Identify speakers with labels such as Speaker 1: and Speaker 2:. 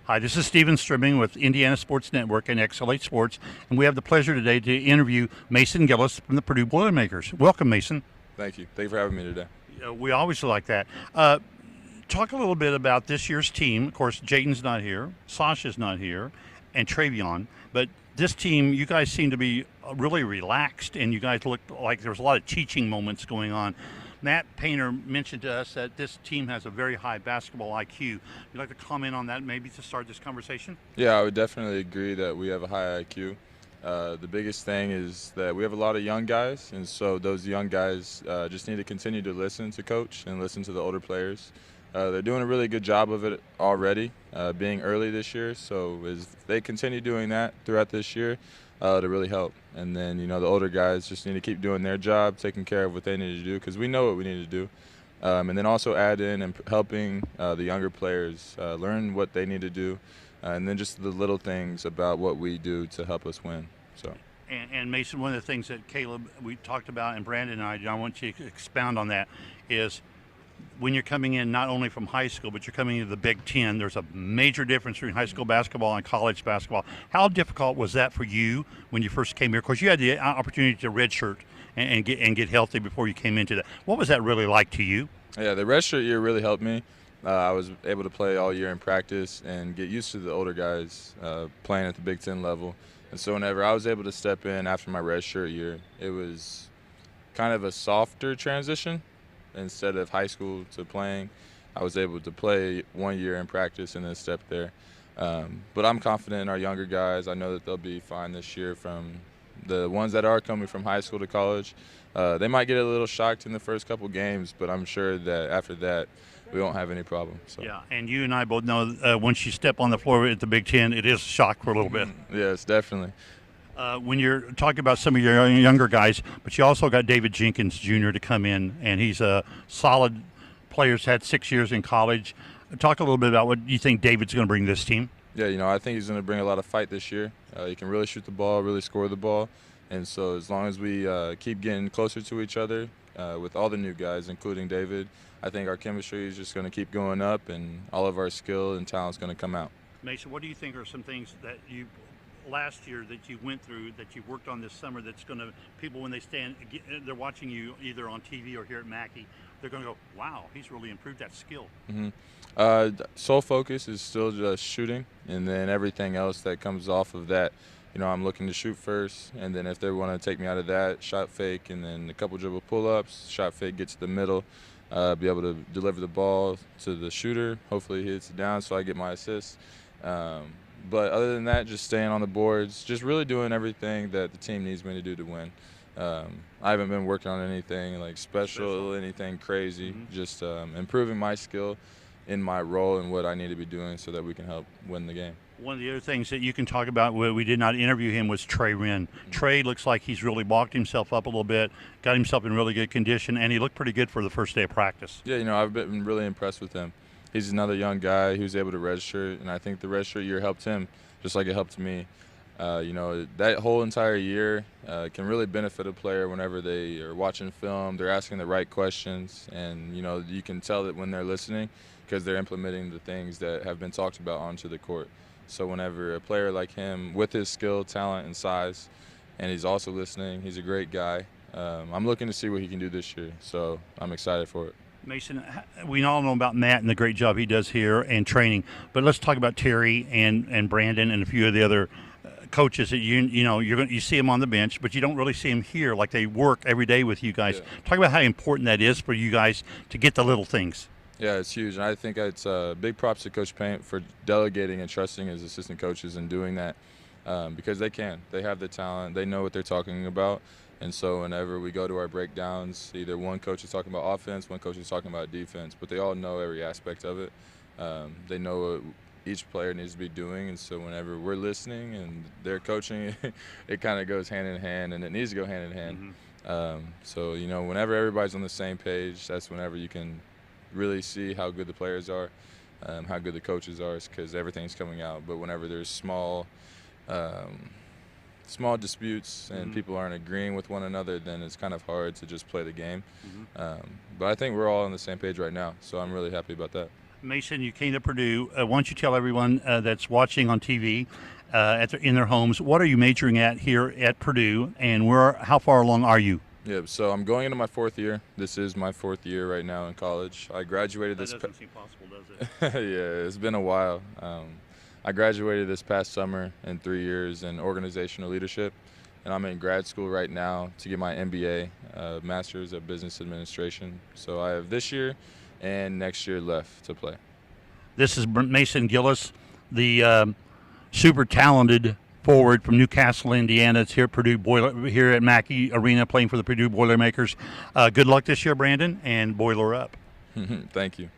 Speaker 1: Hi, this is Steven Strimming with Indiana Sports Network and XLH Sports, and we have the pleasure today to interview Mason Gillis from the Purdue Boilermakers. Welcome, Mason.
Speaker 2: Thank you. Thank you for having me today.
Speaker 1: We always like that. Talk a little bit about this year's team. Of course, Jaden's not here, Sasha's not here, and Travion. But this team, you guys seem to be really relaxed, and you guys look like there was a lot of teaching moments going on. Matt Painter mentioned to us that this team has a very high basketball IQ. You'd like to comment on that maybe to start this conversation?
Speaker 2: Yeah, I would definitely agree that we have a high IQ. The biggest thing is that we have a lot of young guys, and so those young guys just need to continue to listen to coach and listen to the older players. They're doing a really good job of it already, being early this year. So as they continue doing that throughout this year, to really help. And then, the older guys just need to keep doing their job, taking care of what they need to do, because we know what we need to do. And then also add in and helping the younger players learn what they need to do, and then just the little things about what we do to help us win. So.
Speaker 1: And Mason, one of the things that Caleb, we talked about, and Brandon and I want you to expound on that, is when you're coming in not only from high school, but you're coming into the Big Ten, there's a major difference between high school basketball and college basketball. How difficult was that for you when you first came here? Of course, you had the opportunity to redshirt and get healthy before you came into that. What was that really like to you?
Speaker 2: Yeah, the redshirt year really helped me. I was able to play all year in practice and get used to the older guys playing at the Big Ten level. And so whenever I was able to step in after my redshirt year, it was kind of a softer transition. Instead of high school to playing, I was able to play 1 year in practice and then step there. But I'm confident in our younger guys. I know that they'll be fine this year. From the ones that are coming from high school to college, they might get a little shocked in the first couple games, but I'm sure that after that, we won't have any problem. So.
Speaker 1: Yeah, and you and I both know once you step on the floor at the Big Ten, it is a shock for a little bit.
Speaker 2: Yes, definitely.
Speaker 1: When you're talking about some of your younger guys, but you also got David Jenkins Jr. to come in, and he's a solid player. He's had 6 years in college. Talk a little bit about what you think David's going to bring to this team.
Speaker 2: Yeah, I think he's going to bring a lot of fight this year. He can really shoot the ball, really score the ball. And so as long as we keep getting closer to each other with all the new guys, including David, I think our chemistry is just going to keep going up, and all of our skill and talent is going to come out.
Speaker 1: Mason, what do you think are some things that you last year that you went through that you worked on this summer that's going to, people when they're watching you either on TV or here at Mackey, they're going to go, wow, he's really improved that skill?
Speaker 2: Sole focus is still just shooting, and then everything else that comes off of that, I'm looking to shoot first, and then if they want to take me out of that, shot fake, and then a couple dribble pull-ups, shot fake, get to the middle, be able to deliver the ball to the shooter. Hopefully he hits it down so I get my assist. But other than that, just staying on the boards, just really doing everything that the team needs me to do to win. I haven't been working on anything like special, anything crazy, just improving my skill in my role and what I need to be doing so that we can help win the game.
Speaker 1: One of the other things that you can talk about where we did not interview him was Trey Wren. Trey looks like he's really bulked himself up a little bit, got himself in really good condition, and he looked pretty good for the first day of practice.
Speaker 2: Yeah, I've been really impressed with him. He's another young guy who's able to redshirt, and I think the redshirt year helped him just like it helped me. That whole entire year can really benefit a player whenever they are watching film, they're asking the right questions, and, you can tell that when they're listening because they're implementing the things that have been talked about onto the court. So whenever a player like him, with his skill, talent, and size, and he's also listening, he's a great guy. I'm looking to see what he can do this year, so I'm excited for it.
Speaker 1: Mason, we all know about Matt and the great job he does here and training, but let's talk about Terry and Brandon and a few of the other coaches that you see them on the bench, but you don't really see them here like they work every day with you guys. Yeah. Talk about how important that is for you guys to get the little things.
Speaker 2: Yeah, it's huge, and I think it's big props to Coach Paint for delegating and trusting his assistant coaches and doing that because they can. They have the talent. They know what they're talking about. And so whenever we go to our breakdowns, either one coach is talking about offense, one coach is talking about defense, but they all know every aspect of it. They know what each player needs to be doing, and so whenever we're listening and they're coaching, it kind of goes hand in hand, and it needs to go hand in hand. So, whenever everybody's on the same page, that's whenever you can really see how good the players are, how good the coaches are, because everything's coming out. But whenever there's small disputes and people aren't agreeing with one another, then it's kind of hard to just play the game. But I think we're all on the same page right now, so I'm really happy about that.
Speaker 1: Mason, you came to Purdue. Why don't you tell everyone that's watching on TV in their homes, what are you majoring at here at Purdue, and how far along are you?
Speaker 2: Yeah, so I'm going into my 4th year. This is my 4th year right now in college. I graduated
Speaker 1: That doesn't seem possible, does it?
Speaker 2: yeah, it's been a while. I graduated this past summer in 3 years in organizational leadership, and I'm in grad school right now to get my MBA, Master's of Business Administration. So I have this year and next year left to play.
Speaker 1: This is Mason Gillis, the super talented forward from Newcastle, Indiana. It's here at here at Mackey Arena playing for the Purdue Boilermakers. Good luck this year, Brandon, and Boiler up.
Speaker 2: Thank you.
Speaker 1: Thank you.